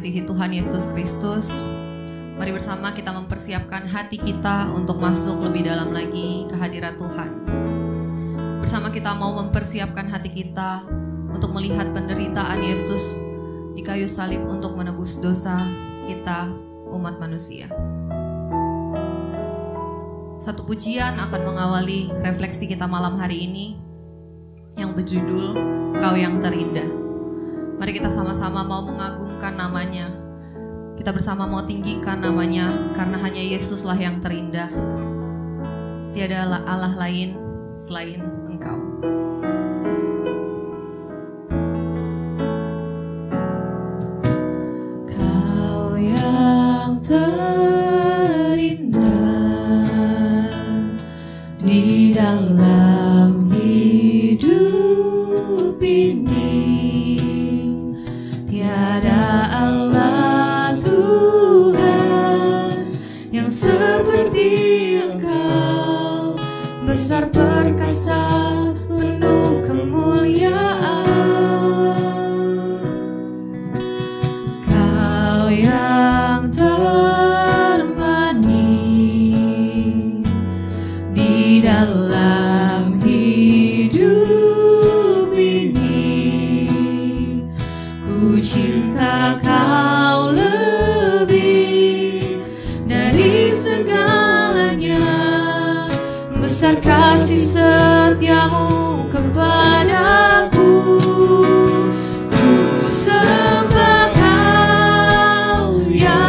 dikasihi Tuhan Yesus Kristus, mari bersama kita mempersiapkan hati kita untuk masuk lebih dalam lagi ke hadirat Tuhan. Bersama kita mau mempersiapkan hati kita untuk melihat penderitaan Yesus di kayu salib untuk menebus dosa kita, umat manusia. Satu pujian akan mengawali refleksi kita malam hari ini yang berjudul Kau yang Terindah. Mari kita sama-sama mau mengagungkan namanya. Kita bersama mau tinggikan namanya, karena hanya Yesuslah yang terindah. Tiada Allah lain selain Engkau. Kau yang terindah di dalam hidup ini, tiada Allah Tuhan yang seperti Engkau, besar perkasa penuh kemuliaan. Kau yang termanis di dalam hidup ini, ku cinta Kau lebih dari segalanya, besar kasih setiamu kepadaku. Ku sembah Kau ya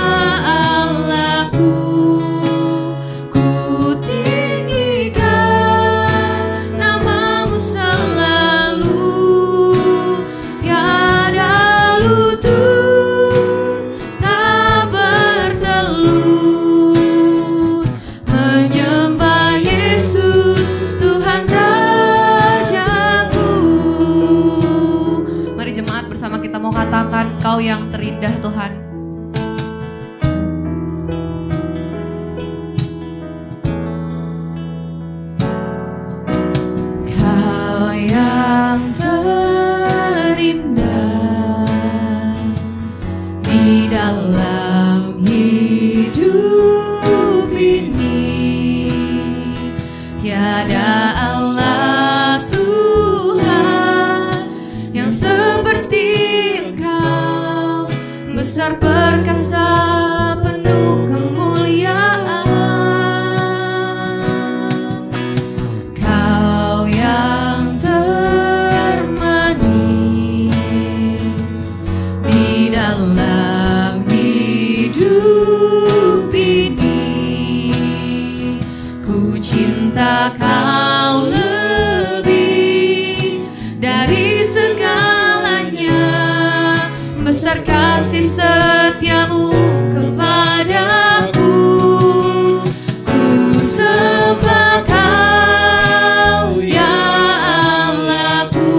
Allahku, ku tinggikan namamu selalu, tiada lutut tak bertelur, menyembah Yesus Tuhan Rajaku. Mari jemaat bersama kita mau katakan, Kau yang terindah Tuhan. Kau yang terindah di dalam hidup ini, tiada Allah Tuhan yang seperti Engkau, besar perkasa penuh kemuliaan. Kau yang termanis di dalam hidup ini, ku cinta Kau lebih dari segalanya, besar kasih setiamu kepadaku. Ku sembah Kau ya Allahku,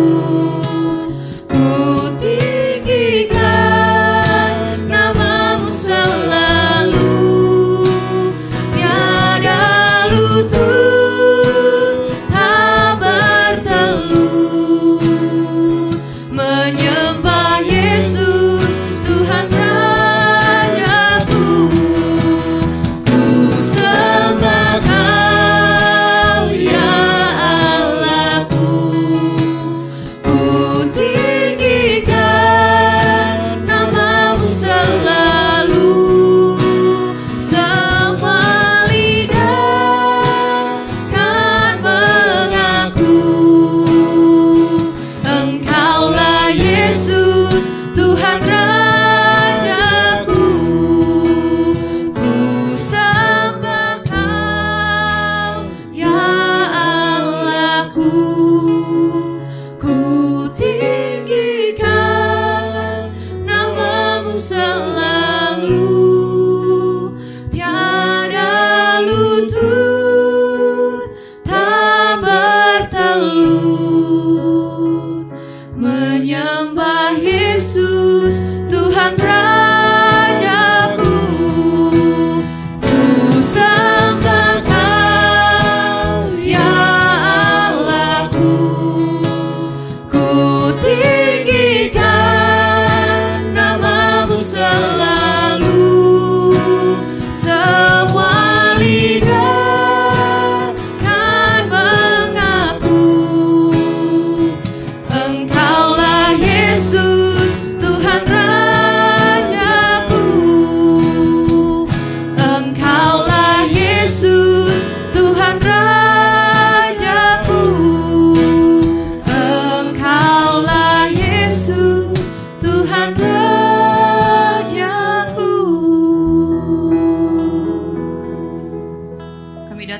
ku tinggikan namamu selalu, tiada lutut tak bertelur, menyembah Yesus Tuhan Rajaku.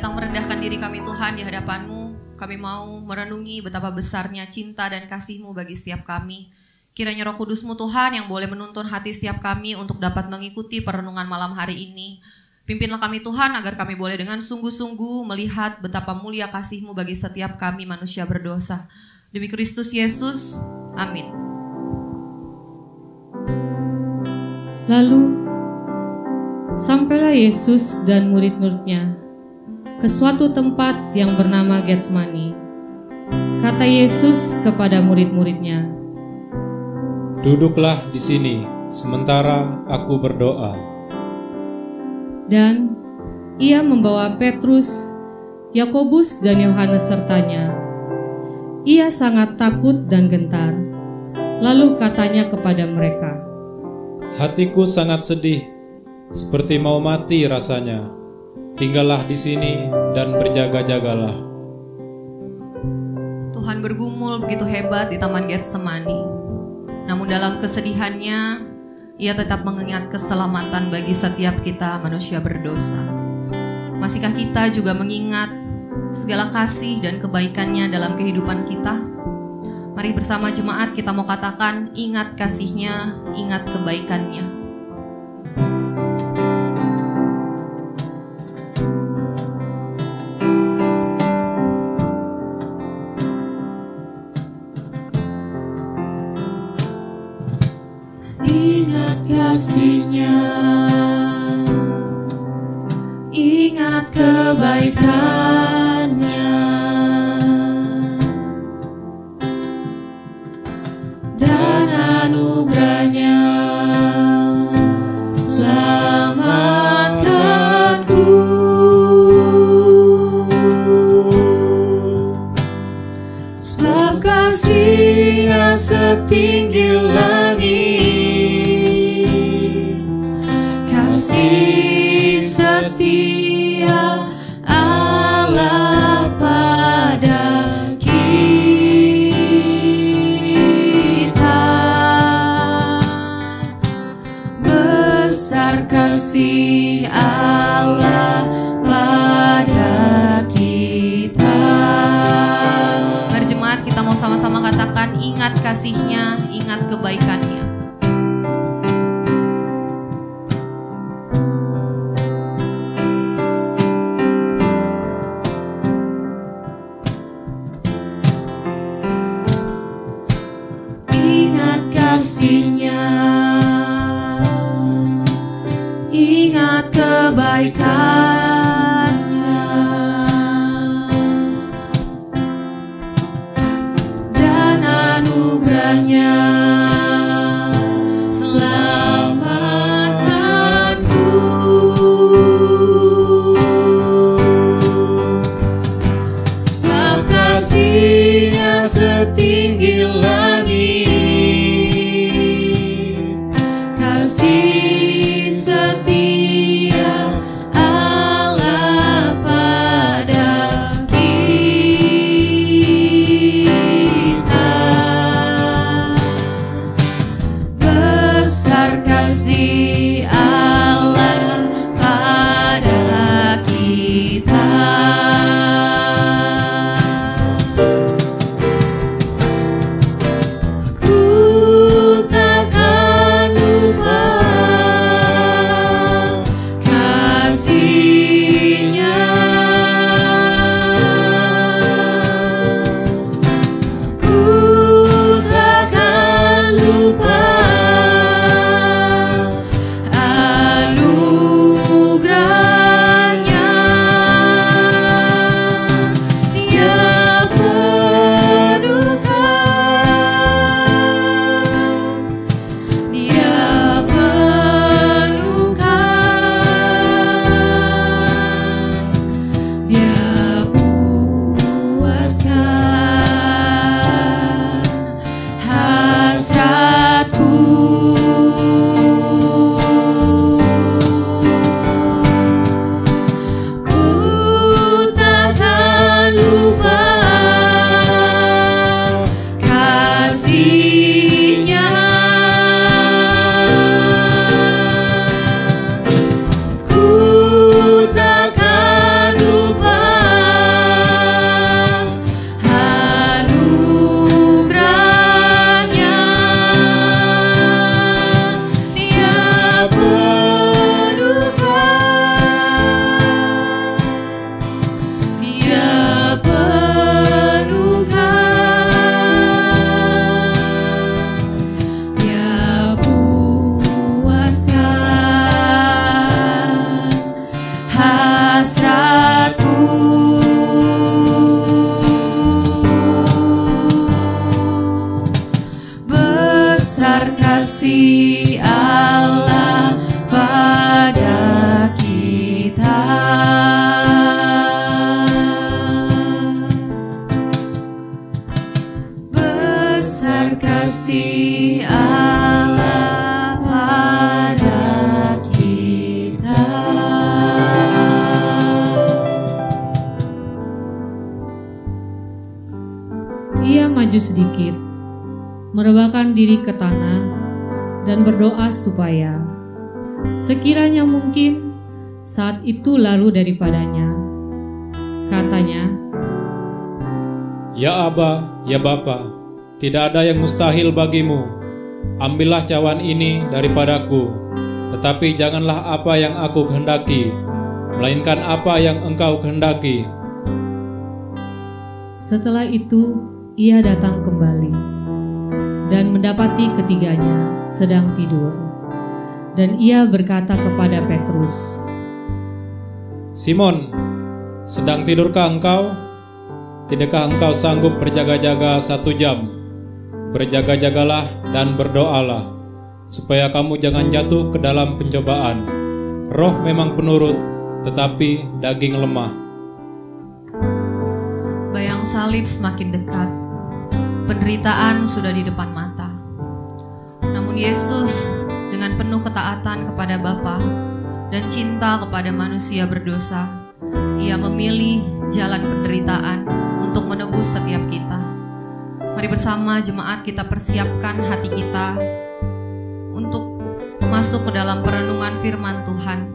datang merendahkan diri kami Tuhan di hadapan-Mu. Kami mau merenungi betapa besarnya cinta dan kasih-Mu bagi setiap kami. Kiranya Roh Kudus-Mu Tuhan yang boleh menuntun hati setiap kami untuk dapat mengikuti perenungan malam hari ini. Pimpinlah kami Tuhan agar kami boleh dengan sungguh-sungguh melihat betapa mulia kasih-Mu bagi setiap kami manusia berdosa. Demi Kristus Yesus, amin. Lalu, sampailah Yesus dan murid-muridnya ke suatu tempat yang bernama Getsemani. Kata Yesus kepada murid-muridnya, "Duduklah di sini, sementara aku berdoa." Dan ia membawa Petrus, Yakobus dan Yohanes sertanya. Ia sangat takut dan gentar. Lalu katanya kepada mereka, "Hatiku sangat sedih, seperti mau mati rasanya. Tinggallah di sini dan berjaga-jagalah." Tuhan bergumul begitu hebat di Taman Getsemani. Namun dalam kesedihannya, Ia tetap mengingat keselamatan bagi setiap kita manusia berdosa. Masihkah kita juga mengingat segala kasih dan kebaikan-Nya dalam kehidupan kita? Mari bersama jemaat kita mau katakan, ingat kasih-Nya, ingat kebaikan-Nya. Ingat kasih-Nya, ingat kebaikan-Nya, dan anugerah-Nya selamatkanku. Sebab kasih-Nya setinggi langit, kasih setia Allah pada kita. Besar kasih Allah pada kita. Mari jemaat kita mau sama-sama katakan, ingat kasih-Nya, ingat kebaikan-Nya. Ingat kasih-Nya, ingat kebaikan-Nya, dan anugerah-Nya selamatkanku. Sebab kasih-Nya setinggi langit, kasih setia Allah pada kita. Besar kasih Allah pada kita. Besar kasih Allah pada kita. Ia maju sedikit, merebahkan diri ke tanah, dan berdoa supaya sekiranya mungkin saat itu lalu daripadanya. Katanya, Ya Aba, ya Bapa, tidak ada yang mustahil bagimu. Ambillah cawan ini daripadaku, tetapi janganlah apa yang aku kehendaki, melainkan apa yang Engkau kehendaki. setelah itu ia datang kembali dan mendapati ketiganya sedang tidur. Dan ia berkata kepada Petrus, Simon, sedang tidurkah engkau? Tidakkah engkau sanggup berjaga-jaga 1 jam? Berjaga-jagalah dan berdoalah, supaya kamu jangan jatuh ke dalam pencobaan. Roh memang penurut, tetapi daging lemah. Bayang salib semakin dekat, penderitaan sudah di depan mata. Namun Yesus dengan penuh ketaatan kepada Bapa dan cinta kepada manusia berdosa, Ia memilih jalan penderitaan untuk menebus setiap kita. Mari bersama jemaat kita persiapkan hati kita untuk masuk ke dalam perenungan firman Tuhan.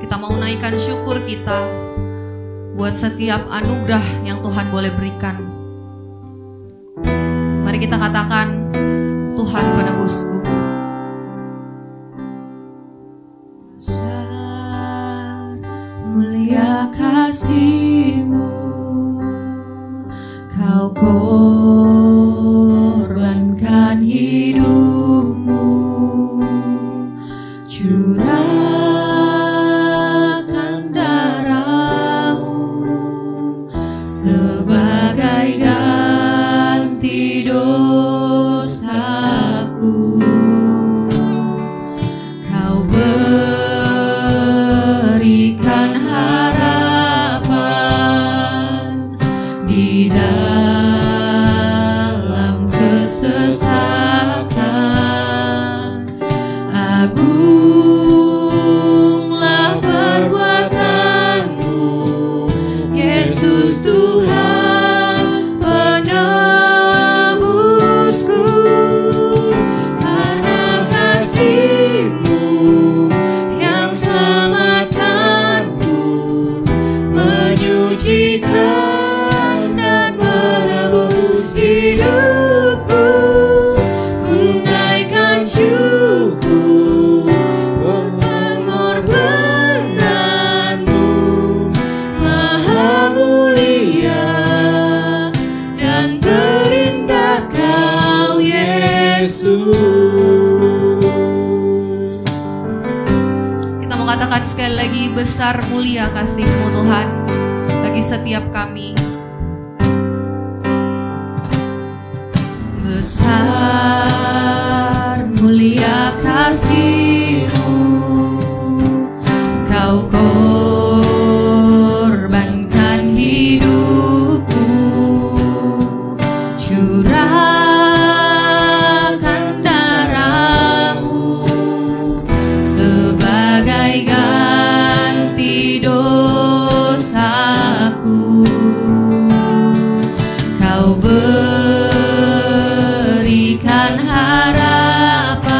Kita mau naikkan syukur kita buat setiap anugerah yang Tuhan boleh berikan. Mari kita katakan, Tuhan penebusku. Besar mulia kasih-Mu, Kau korbankan hidup-Mu, curahkan darah-Mu sebagai ganti dosaku. Kau berikan harapan di dalam kesesakan. Agunglah perbuatan-Mu, Yesus Tuhan penebusku. Karena kasih-Mu yang selamatkanku, menyucikan dan menebus hidupku. Ku naikkan syukur buat pengorbanan-Mu, maha mulia dan terindah Kau Yesus. Kita mau katakan sekali lagi, besar mulia kasih-Mu Tuhan bagi setiap kami. Besar mulia kasih-Mu, Kau korbankan hidup-Mu, curahkan darah-Mu sebagai ganti dosaku. Kau berikan harapan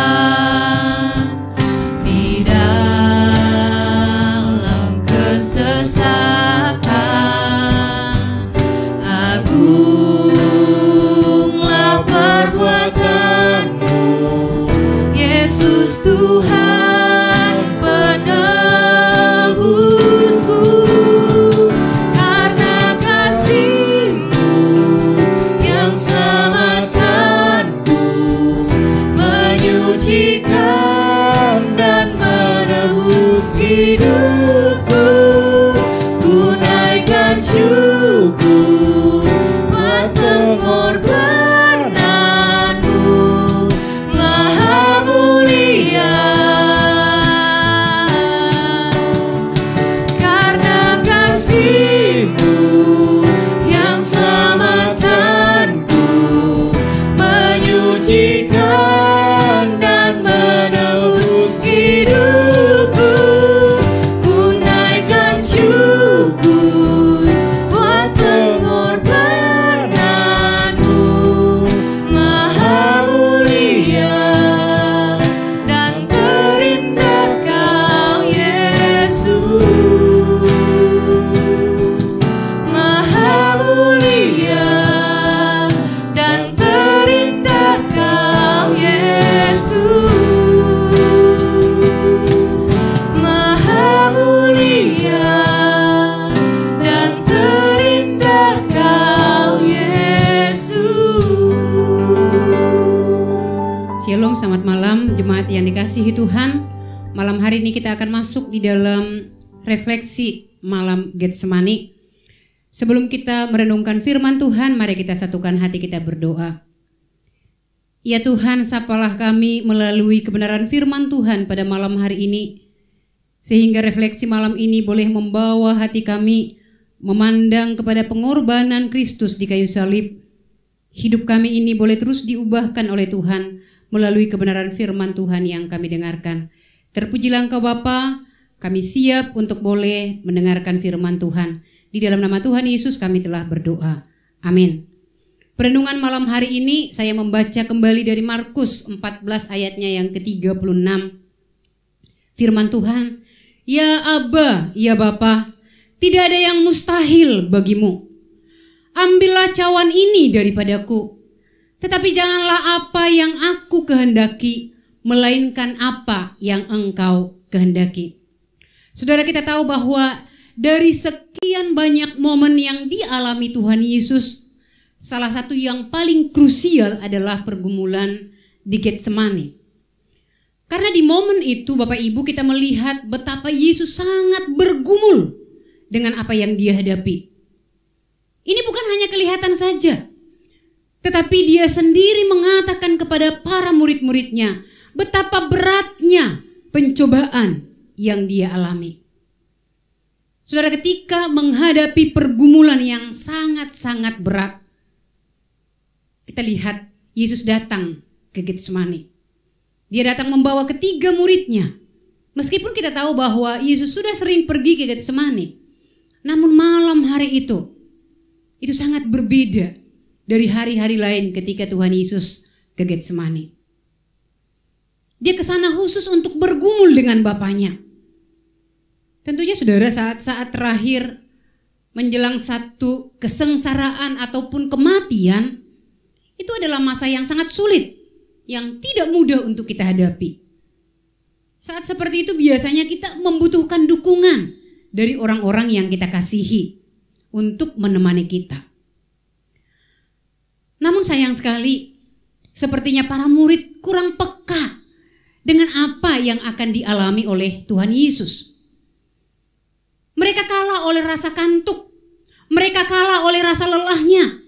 di dalam dikasihi Tuhan, malam hari ini kita akan masuk di dalam refleksi malam Getsemani. Sebelum kita merenungkan firman Tuhan, mari kita satukan hati kita berdoa. Ya Tuhan, sapalah kami melalui kebenaran firman Tuhan pada malam hari ini, sehingga refleksi malam ini boleh membawa hati kami memandang kepada pengorbanan Kristus di kayu salib. Hidup kami ini boleh terus diubahkan oleh Tuhan melalui kebenaran firman Tuhan yang kami dengarkan. Terpujilah Engkau Bapa, kami siap untuk boleh mendengarkan firman Tuhan. Di dalam nama Tuhan Yesus kami telah berdoa. Amin. Perenungan malam hari ini saya membaca kembali dari Markus 14 ayatnya yang ke-36. Firman Tuhan, "Ya Aba, ya Bapa, tidak ada yang mustahil bagimu. Ambillah cawan ini daripadaku, tetapi janganlah apa yang aku kehendaki, melainkan apa yang Engkau kehendaki." Saudara, kita tahu bahwa dari sekian banyak momen yang dialami Tuhan Yesus, salah satu yang paling krusial adalah pergumulan di Getsemani. Karena di momen itu Bapak Ibu kita melihat betapa Yesus sangat bergumul dengan apa yang dia hadapi. Ini bukan hanya kelihatan saja, tetapi dia sendiri mengatakan kepada para murid-muridnya betapa beratnya pencobaan yang dia alami. Saudara, ketika menghadapi pergumulan yang sangat-sangat berat, kita lihat Yesus datang ke Getsemani. Dia datang membawa ketiga muridnya. Meskipun kita tahu bahwa Yesus sudah sering pergi ke Getsemani, namun malam hari itu sangat berbeda dari hari-hari lain ketika Tuhan Yesus ke Getsemani. Dia ke sana khusus untuk bergumul dengan Bapaknya. Tentunya saudara, saat-saat terakhir menjelang satu kesengsaraan ataupun kematian, itu adalah masa yang sangat sulit, yang tidak mudah untuk kita hadapi. Saat seperti itu biasanya kita membutuhkan dukungan dari orang-orang yang kita kasihi untuk menemani kita. Namun sayang sekali, sepertinya para murid kurang peka dengan apa yang akan dialami oleh Tuhan Yesus. Mereka kalah oleh rasa kantuk, mereka kalah oleh rasa lelahnya,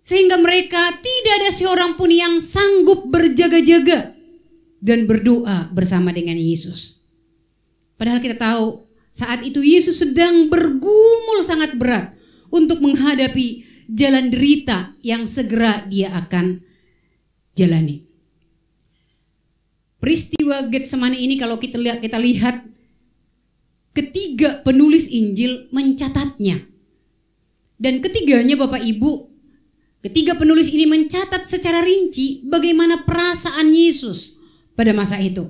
sehingga mereka tidak ada seorang pun yang sanggup berjaga-jaga dan berdoa bersama dengan Yesus. Padahal kita tahu saat itu Yesus sedang bergumul sangat berat untuk menghadapi jalan derita yang segera dia akan jalani. Peristiwa Getsemani ini kalau kita lihat ketiga penulis Injil mencatatnya. Dan ketiganya Bapak Ibu, ketiga penulis ini mencatat secara rinci bagaimana perasaan Yesus pada masa itu.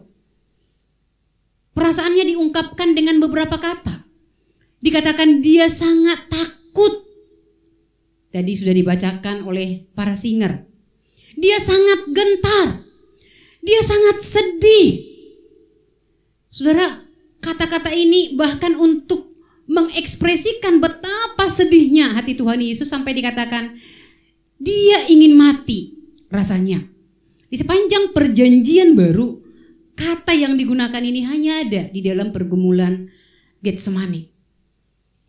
Perasaannya diungkapkan dengan beberapa kata. Dikatakan dia sangat takut. Tadi sudah dibacakan oleh para singer. Dia sangat gentar. Dia sangat sedih. Saudara, kata-kata ini bahkan untuk mengekspresikan betapa sedihnya hati Tuhan Yesus sampai dikatakan dia ingin mati rasanya. Di sepanjang perjanjian baru, kata yang digunakan ini hanya ada di dalam pergumulan Getsemani.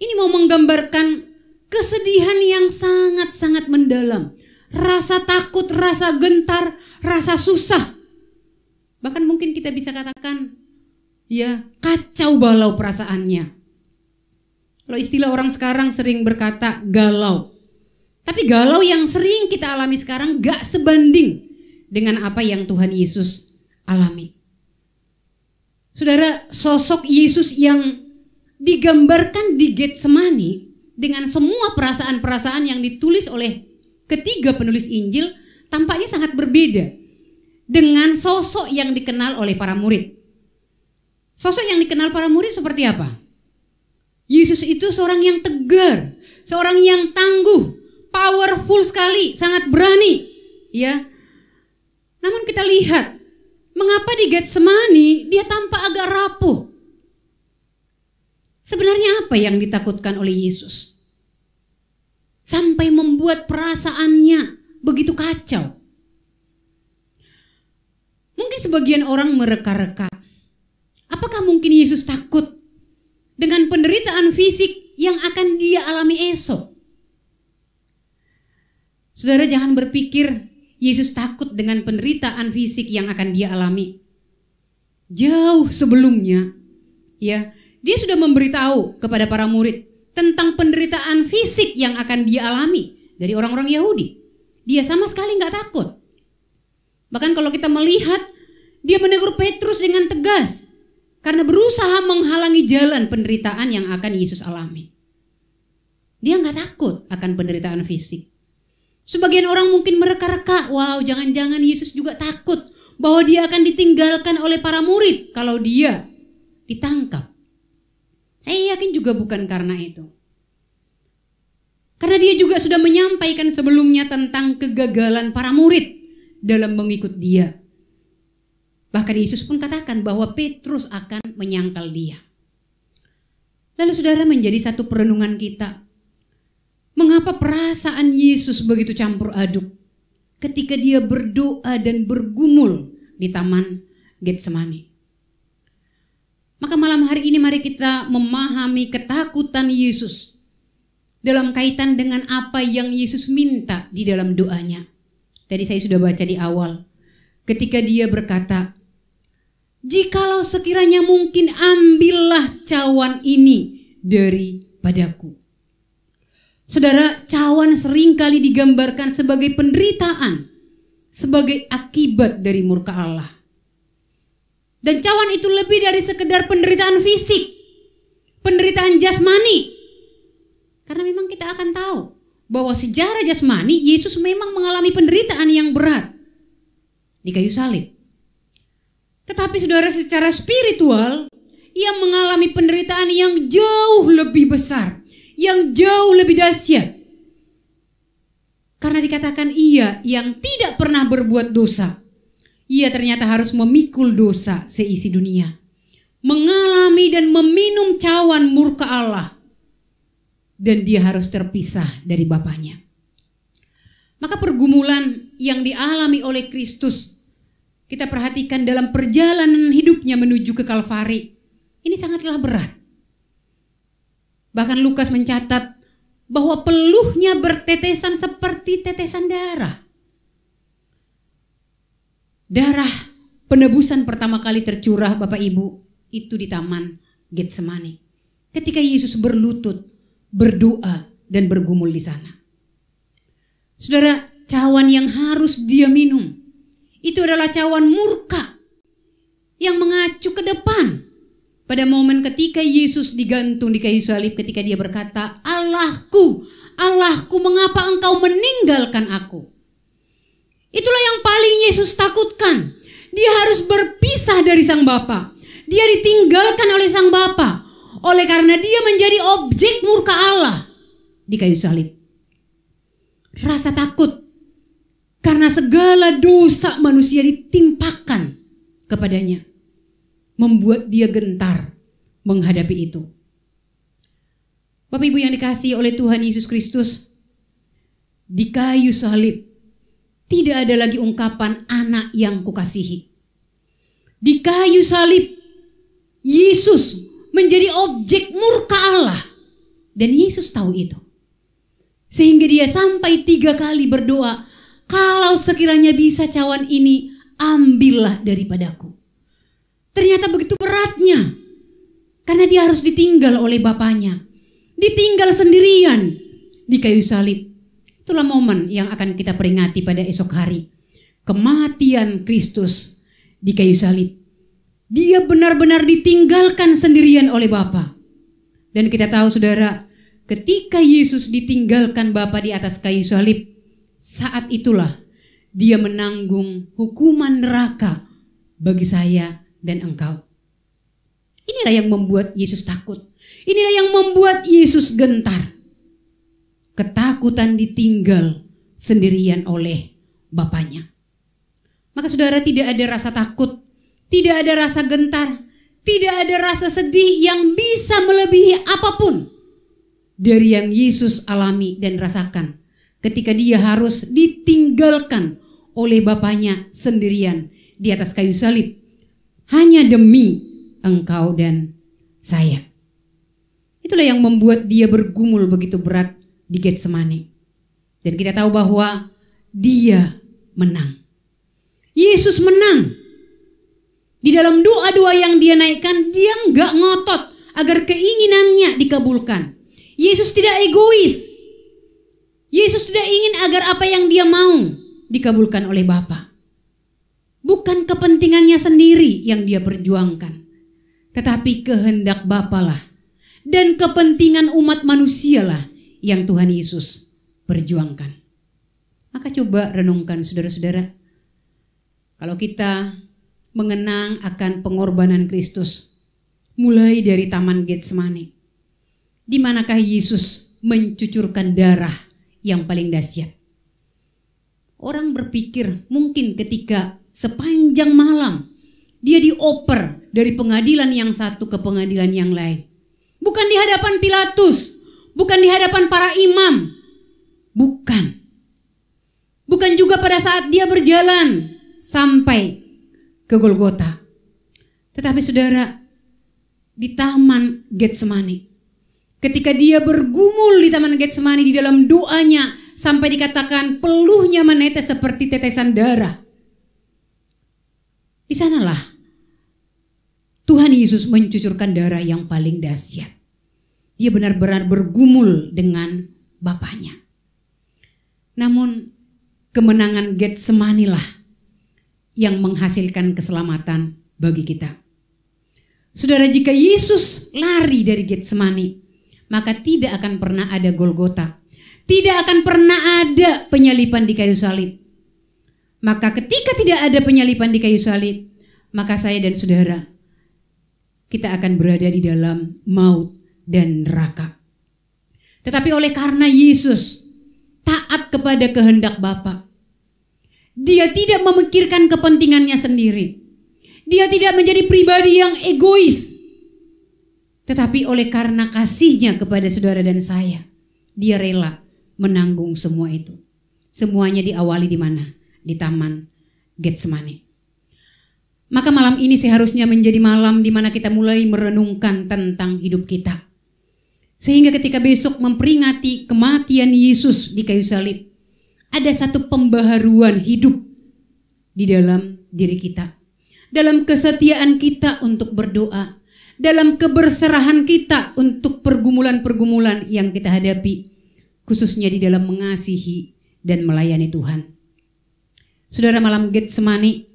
Ini mau menggambarkan kesedihan yang sangat-sangat mendalam. Rasa takut, rasa gentar, rasa susah. Bahkan mungkin kita bisa katakan, ya, kacau balau perasaannya. Kalau istilah orang sekarang sering berkata galau. Tapi galau yang sering kita alami sekarang gak sebanding dengan apa yang Tuhan Yesus alami. Saudara, sosok Yesus yang digambarkan di Getsemani dengan semua perasaan-perasaan yang ditulis oleh ketiga penulis Injil tampaknya sangat berbeda dengan sosok yang dikenal oleh para murid. Sosok yang dikenal para murid seperti apa? Yesus itu seorang yang tegar, seorang yang tangguh, powerful sekali, sangat berani, ya. Namun kita lihat mengapa di Getsemani dia tampak agak rapuh. Sebenarnya apa yang ditakutkan oleh Yesus? Sampai membuat perasaannya begitu kacau. Mungkin sebagian orang mereka-reka. Apakah mungkin Yesus takut dengan penderitaan fisik yang akan dia alami esok? Saudara, jangan berpikir Yesus takut dengan penderitaan fisik yang akan dia alami. Jauh sebelumnya, ya, dia sudah memberitahu kepada para murid tentang penderitaan fisik yang akan dia alami dari orang-orang Yahudi. Dia sama sekali nggak takut. Bahkan kalau kita melihat, dia menegur Petrus dengan tegas karena berusaha menghalangi jalan penderitaan yang akan Yesus alami. Dia nggak takut akan penderitaan fisik. Sebagian orang mungkin mereka-reka, wow, jangan-jangan Yesus juga takut bahwa dia akan ditinggalkan oleh para murid kalau dia ditangkap. Saya yakin juga bukan karena itu. Karena dia juga sudah menyampaikan sebelumnya tentang kegagalan para murid dalam mengikut dia. Bahkan Yesus pun katakan bahwa Petrus akan menyangkal dia. Lalu saudara, menjadi satu perenungan kita. Mengapa perasaan Yesus begitu campur aduk ketika dia berdoa dan bergumul di Taman Getsemani? Maka malam hari ini mari kita memahami ketakutan Yesus dalam kaitan dengan apa yang Yesus minta di dalam doanya. Tadi saya sudah baca di awal, ketika dia berkata, "Jikalau sekiranya mungkin, ambillah cawan ini daripadaku." Saudara, cawan seringkali digambarkan sebagai penderitaan, sebagai akibat dari murka Allah. Dan cawan itu lebih dari sekedar penderitaan fisik, penderitaan jasmani. Karena memang kita akan tahu bahwa sejarah jasmani, Yesus memang mengalami penderitaan yang berat di kayu salib. Tetapi saudara, secara spiritual, ia mengalami penderitaan yang jauh lebih besar, yang jauh lebih dahsyat. Karena dikatakan ia yang tidak pernah berbuat dosa, ia ternyata harus memikul dosa seisi dunia, mengalami dan meminum cawan murka Allah, dan dia harus terpisah dari Bapaknya. Maka pergumulan yang dialami oleh Kristus, kita perhatikan dalam perjalanan hidupnya menuju ke Kalvari, ini sangatlah berat. Bahkan Lukas mencatat bahwa peluhnya bertetesan seperti tetesan darah. Darah penebusan pertama kali tercurah, Bapak Ibu, itu di Taman Getsemani. Ketika Yesus berlutut, berdoa, dan bergumul di sana. Saudara, cawan yang harus dia minum, itu adalah cawan murka yang mengacu ke depan. Pada momen ketika Yesus digantung di kayu salib, ketika dia berkata, "Allahku, Allahku, mengapa engkau meninggalkan aku?" Itulah yang paling Yesus takutkan. Dia harus berpisah dari Sang Bapa. Dia ditinggalkan oleh Sang Bapa. Oleh karena dia menjadi objek murka Allah di kayu salib. Rasa takut karena segala dosa manusia ditimpakan kepadanya membuat dia gentar menghadapi itu. Bapak Ibu yang dikasihi oleh Tuhan Yesus Kristus, di kayu salib tidak ada lagi ungkapan anak yang kukasihi. Di kayu salib Yesus menjadi objek murka Allah, dan Yesus tahu itu. Sehingga dia sampai 3 kali berdoa, "Kalau sekiranya bisa cawan ini, ambillah daripadaku." Ternyata begitu beratnya, karena dia harus ditinggal oleh Bapaknya, ditinggal sendirian di kayu salib. Itulah momen yang akan kita peringati pada esok hari, kematian Kristus di kayu salib. Dia benar-benar ditinggalkan sendirian oleh Bapa. Dan kita tahu saudara, ketika Yesus ditinggalkan Bapa di atas kayu salib, saat itulah dia menanggung hukuman neraka bagi saya dan engkau. Inilah yang membuat Yesus takut. Inilah yang membuat Yesus gentar. Ketakutan ditinggal sendirian oleh Bapaknya. Maka saudara, tidak ada rasa takut, tidak ada rasa gentar, tidak ada rasa sedih yang bisa melebihi apapun dari yang Yesus alami dan rasakan ketika dia harus ditinggalkan oleh Bapaknya sendirian di atas kayu salib hanya demi engkau dan saya. Itulah yang membuat dia bergumul begitu berat di Getsemani. Dan kita tahu bahwa dia menang. Yesus menang. Di dalam doa-doa yang dia naikkan, dia enggak ngotot agar keinginannya dikabulkan. Yesus tidak egois. Yesus tidak ingin agar apa yang dia mau dikabulkan oleh Bapa. Bukan kepentingannya sendiri yang dia perjuangkan, tetapi kehendak Bapa lah dan kepentingan umat manusia lah yang Tuhan Yesus perjuangkan. Maka coba renungkan saudara-saudara, kalau kita mengenang akan pengorbanan Kristus mulai dari Taman Getsemani, di manakah Yesus mencucurkan darah yang paling dahsyat. Orang berpikir mungkin ketika sepanjang malam dia dioper dari pengadilan yang satu ke pengadilan yang lain. Bukan di hadapan Pilatus, bukan di hadapan para imam, bukan. Bukan juga pada saat dia berjalan sampai ke Golgota. Tetapi saudara, di Taman Getsemani, ketika dia bergumul di Taman Getsemani di dalam doanya sampai dikatakan peluhnya menetes seperti tetesan darah. Di sanalah Tuhan Yesus mencucurkan darah yang paling dahsyat. Dia benar-benar bergumul dengan Bapaknya. Namun kemenangan Getsemani lah yang menghasilkan keselamatan bagi kita. Saudara, jika Yesus lari dari Getsemani, maka tidak akan pernah ada Golgota. Tidak akan pernah ada penyaliban di kayu salib. Maka ketika tidak ada penyaliban di kayu salib, maka saya dan saudara, kita akan berada di dalam maut dan neraka. Tetapi oleh karena Yesus taat kepada kehendak Bapa, dia tidak memikirkan kepentingannya sendiri. Dia tidak menjadi pribadi yang egois. Tetapi oleh karena kasihnya kepada saudara dan saya, dia rela menanggung semua itu. Semuanya diawali di mana? Di Taman Getsemani. Maka malam ini seharusnya menjadi malam di mana kita mulai merenungkan tentang hidup kita. Sehingga ketika besok memperingati kematian Yesus di kayu salib, ada satu pembaharuan hidup di dalam diri kita. Dalam kesetiaan kita untuk berdoa, dalam keberserahan kita untuk pergumulan-pergumulan yang kita hadapi, khususnya di dalam mengasihi dan melayani Tuhan. Saudara, malam Getsemani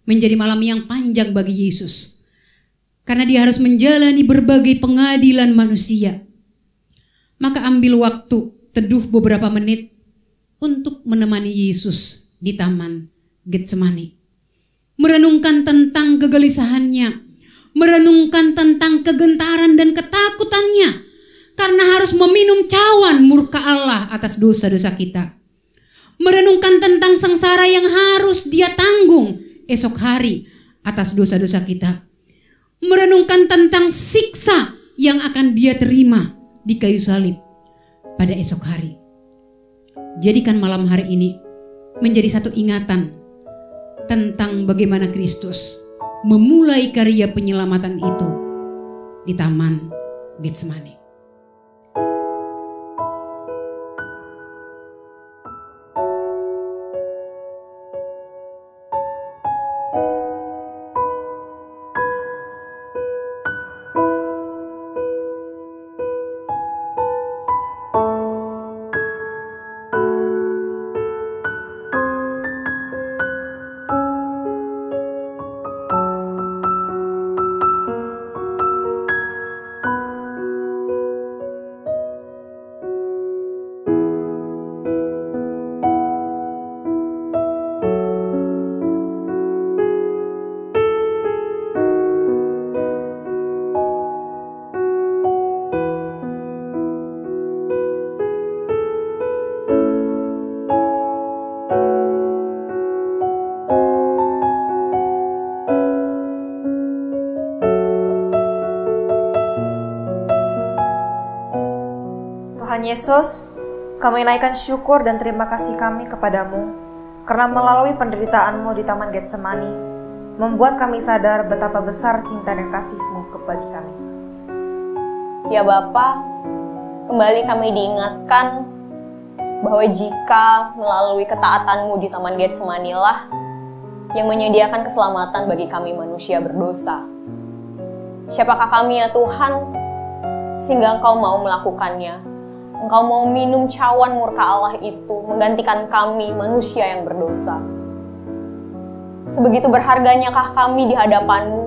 menjadi malam yang panjang bagi Yesus, karena dia harus menjalani berbagai pengadilan manusia. Maka ambil waktu teduh beberapa menit untuk menemani Yesus di Taman Getsemani. Merenungkan tentang kegelisahannya, merenungkan tentang kegentaran dan ketakutannya karena harus meminum cawan murka Allah atas dosa-dosa kita. Merenungkan tentang sengsara yang harus dia tanggung esok hari atas dosa-dosa kita. Merenungkan tentang siksa yang akan dia terima di kayu salib pada esok hari. Jadikan malam hari ini menjadi satu ingatan tentang bagaimana Kristus memulai karya penyelamatan itu di Taman Getsemani. Tuhan Yesus, kami naikkan syukur dan terima kasih kami kepadamu karena melalui penderitaan-Mu di Taman Getsemani, membuat kami sadar betapa besar cinta dan kasih-Mu kepada kami. Ya Bapa, kembali kami diingatkan bahwa jika melalui ketaatan-Mu di Taman Getsemani lah yang menyediakan keselamatan bagi kami manusia berdosa. Siapakah kami ya Tuhan, sehingga Engkau mau melakukannya? Engkau mau minum cawan murka Allah itu, menggantikan kami manusia yang berdosa. Sebegitu berharganyakah kami di hadapan-Mu,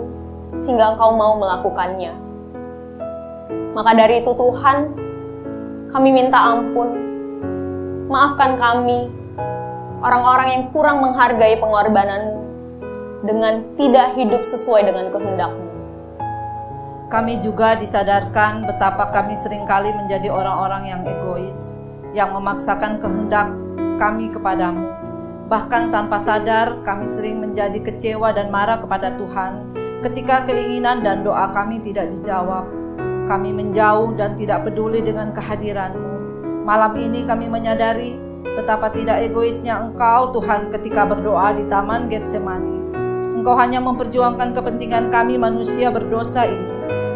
sehingga Engkau mau melakukannya? Maka dari itu Tuhan, kami minta ampun. Maafkan kami, orang-orang yang kurang menghargai pengorbanan-Mu, dengan tidak hidup sesuai dengan kehendak-Mu. Kami juga disadarkan betapa kami seringkali menjadi orang-orang yang egois, yang memaksakan kehendak kami kepadamu. Bahkan tanpa sadar, kami sering menjadi kecewa dan marah kepada Tuhan ketika keinginan dan doa kami tidak dijawab. Kami menjauh dan tidak peduli dengan kehadiran-Mu. Malam ini kami menyadari betapa tidak egoisnya Engkau, Tuhan, ketika berdoa di Taman Getsemani. Engkau hanya memperjuangkan kepentingan kami manusia berdosa ini.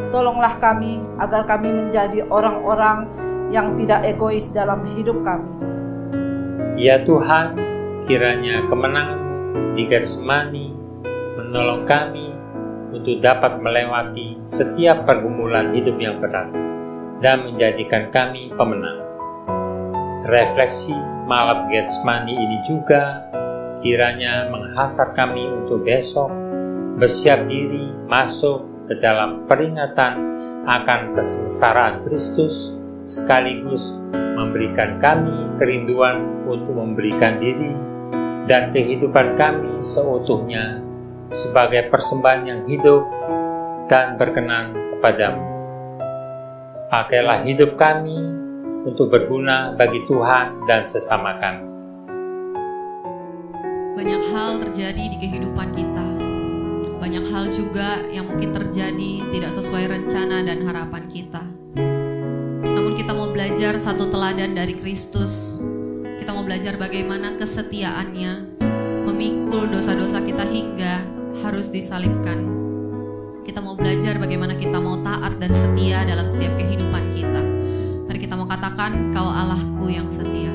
Tolonglah kami agar kami menjadi orang-orang yang tidak egois dalam hidup kami. Ya Tuhan, kiranya kemenangan-Mu di Getsemani menolong kami untuk dapat melewati setiap pergumulan hidup yang berat dan menjadikan kami pemenang. Refleksi malam Getsemani ini juga kiranya menghantar kami untuk besok bersiap diri masuk ke dalam peringatan akan kesengsaraan Kristus, sekaligus memberikan kami kerinduan untuk memberikan diri dan kehidupan kami seutuhnya sebagai persembahan yang hidup dan berkenan kepadamu. Pakailah hidup kami untuk berguna bagi Tuhan dan sesama kami. Banyak hal terjadi di kehidupan kita. Banyak hal juga yang mungkin terjadi tidak sesuai rencana dan harapan kita. Namun kita mau belajar satu teladan dari Kristus. Kita mau belajar bagaimana kesetiaannya memikul dosa-dosa kita hingga harus disalibkan. Kita mau belajar bagaimana kita mau taat dan setia dalam setiap kehidupan kita. Mari kita mau katakan, Kau Allahku yang setia.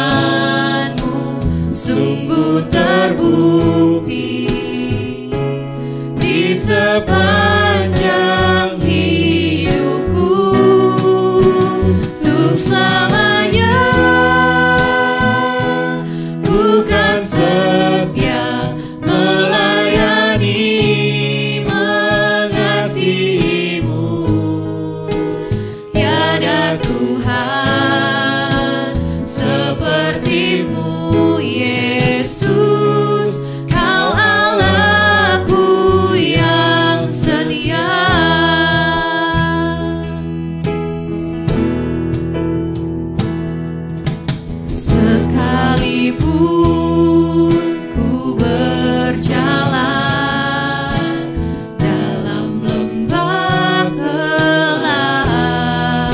Kesetiaan-Mu sungguh terbukti di sepanjang hidupku, untuk selamanya. Bukan setia melayani, mengasihi-Mu, tiada Tuhan seperti-Mu, Yesus. Kau Allahku yang setia. Sekalipun ku berjalan dalam lembah gelap,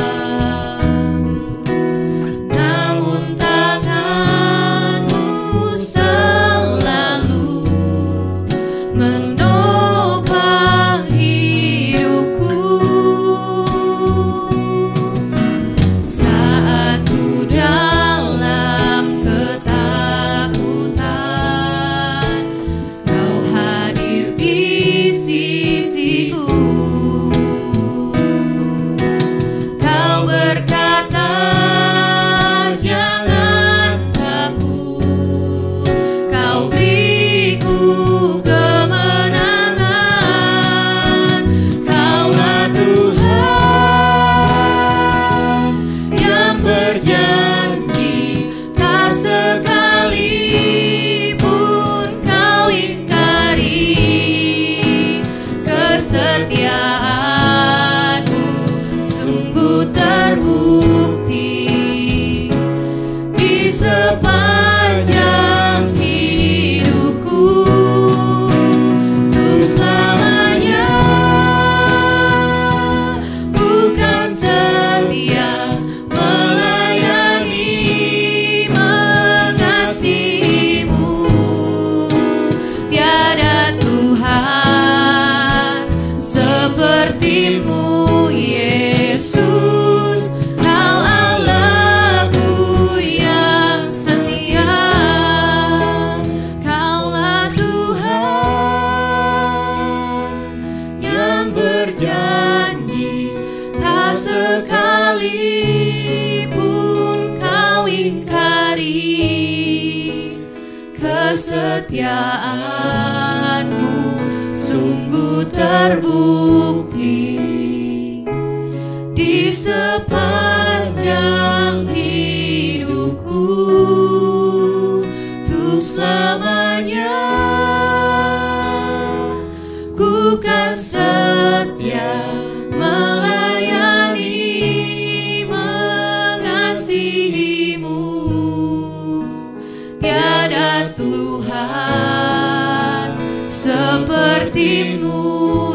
berkata, jangan takut, kau beriku kemenangan. Kaulah Tuhan yang berjanji, tak sekalipun kau ingkari. Kesetiaanmu sungguh terbukti di sepanjang hidupku, untuk selamanya. Bukan setia melayani, mengasihimu, tiada Tuhan sepertimu, Yesus. Kau Allahku yang setia, Kaulah Tuhan yang berjanji, tak sekalipun kau ingkari. Kesetiaanmu sungguh terbukti di sepanjang hidupku, untuk selamanya. Ku kan setia melayani, mengasihimu, tiada Tuhan sepertimu,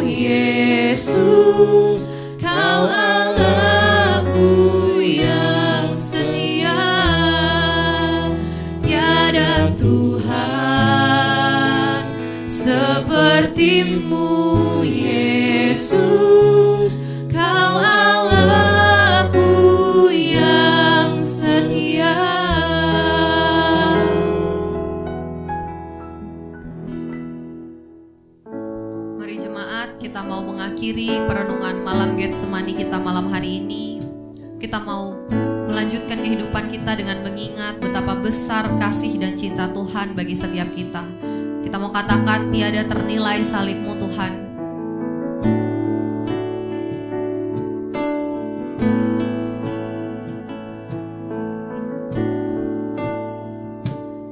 Yesus. Kau Allahku yang setia, tiada Tuhan sepertimu, Yesus. Kau Allahku yang setia. Mari jemaat, kita mau mengakhiri perenungan malam Getsemani kita malam hari ini. Kita mau melanjutkan kehidupan kita dengan mengingat betapa besar kasih dan cinta Tuhan bagi setiap kita. Kita mau katakan, tiada ternilai salib-Mu Tuhan.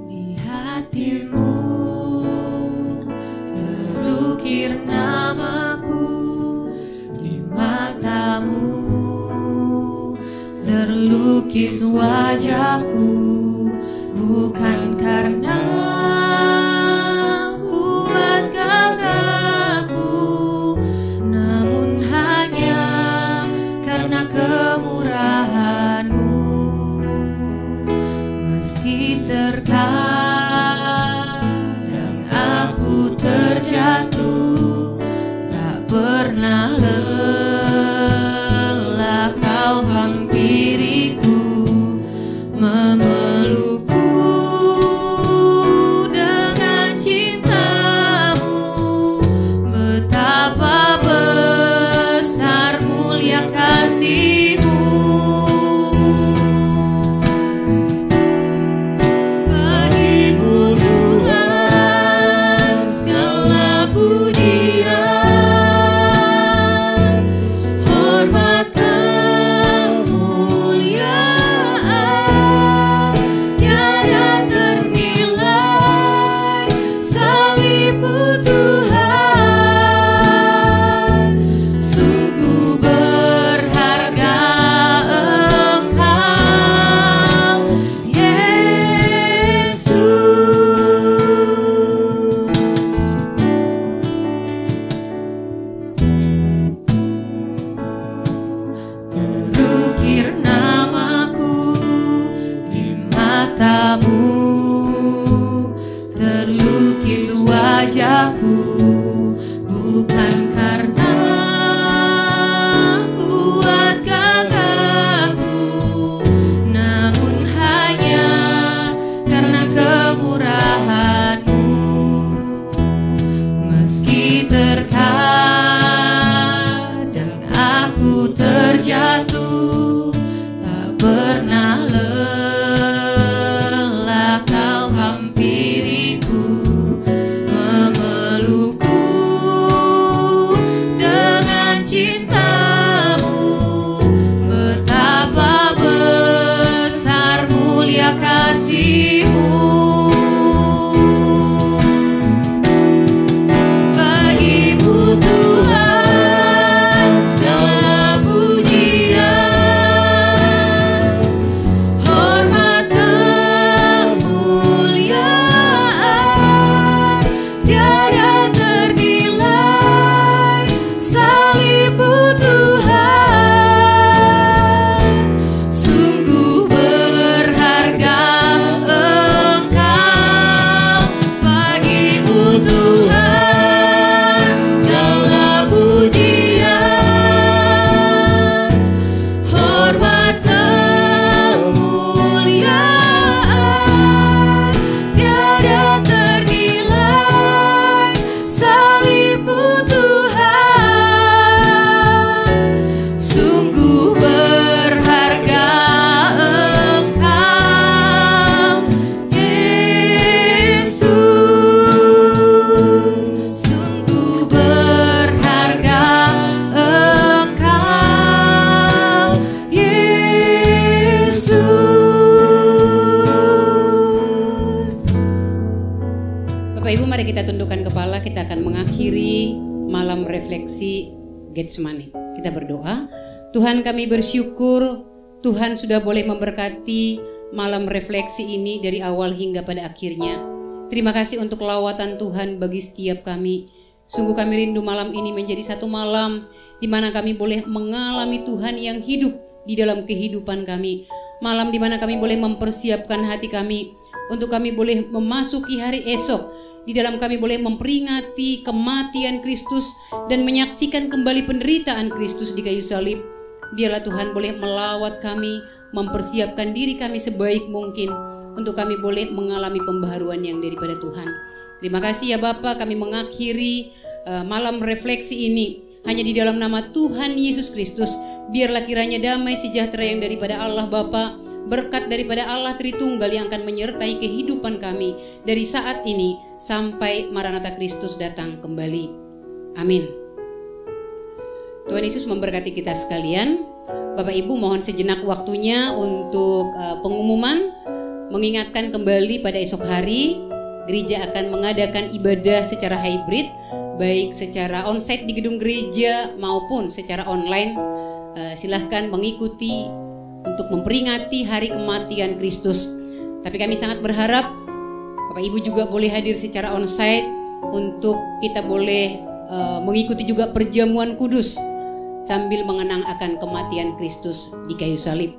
Di hatimu terukir namaku, di matamu terlukis wajahku, bukan karena kuat gagahku, namun hanya karena kemurahan-Mu. Meski terkadang aku terjatuh, tak pernah lelah Kau hampiriku, memelukku dengan cinta-Mu. Betapa besar mulia kasih-Mu. Bagi-Mu Tuhan segala pujian, hormat kemuliaan, tiada ternilai salib-Mu Tuhan. Sungguh berharga Engkau, Yesus. Terukir namaku di matamu, terlukis wajahku, bukan karena kuat gagahku, namun hanya karena kemurahan-Mu. Meski terkadang aku terjatuh, tak kasih-Mu. Bagi-Mu Tuhan segala pujian, hormat kemuliaan tiada ternilai. Salib-Mu Tuhan, sungguh berharga Engkau. Bagi-Mu Tuhan segala pujian, hormat kemuliaan tiada ternilai. Salib-Mu Tuhan, sungguh berharga Engkau. Yesus, sungguh berharga Engkau. Yesus. Bapak Ibu, mari kita tundukkan kepala, kita akan mengakhiri malam refleksi Getsemani. Kita berdoa. Tuhan, kami bersyukur Tuhan sudah boleh memberkati malam refleksi ini dari awal hingga pada akhirnya. Terima kasih untuk lawatan Tuhan bagi setiap kami. Sungguh kami rindu malam ini menjadi satu malam di mana kami boleh mengalami Tuhan yang hidup di dalam kehidupan kami. Malam di mana kami boleh mempersiapkan hati kami untuk kami boleh memasuki hari esok. Di dalam kami boleh memperingati kematian Kristus dan menyaksikan kembali penderitaan Kristus di kayu salib. Biarlah Tuhan boleh melawat kami, mempersiapkan diri kami sebaik mungkin untuk kami boleh mengalami pembaharuan yang daripada Tuhan. Terima kasih ya Bapa, kami mengakhiri malam refleksi ini hanya di dalam nama Tuhan Yesus Kristus. Biarlah kiranya damai sejahtera yang daripada Allah Bapa, berkat daripada Allah Tritunggal yang akan menyertai kehidupan kami dari saat ini sampai Maranatha Kristus datang kembali. Amin. Tuhan Yesus memberkati kita sekalian. Bapak Ibu, mohon sejenak waktunya untuk pengumuman, mengingatkan kembali pada esok hari gereja akan mengadakan ibadah secara hybrid, baik secara onsite di gedung gereja maupun secara online. Silahkan mengikuti untuk memperingati hari kematian Kristus. Tapi kami sangat berharap Bapak Ibu juga boleh hadir secara onsite untuk kita boleh mengikuti juga perjamuan kudus sambil mengenang akan kematian Kristus di kayu salib.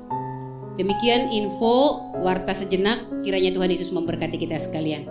Demikian info warta sejenak, kiranya Tuhan Yesus memberkati kita sekalian.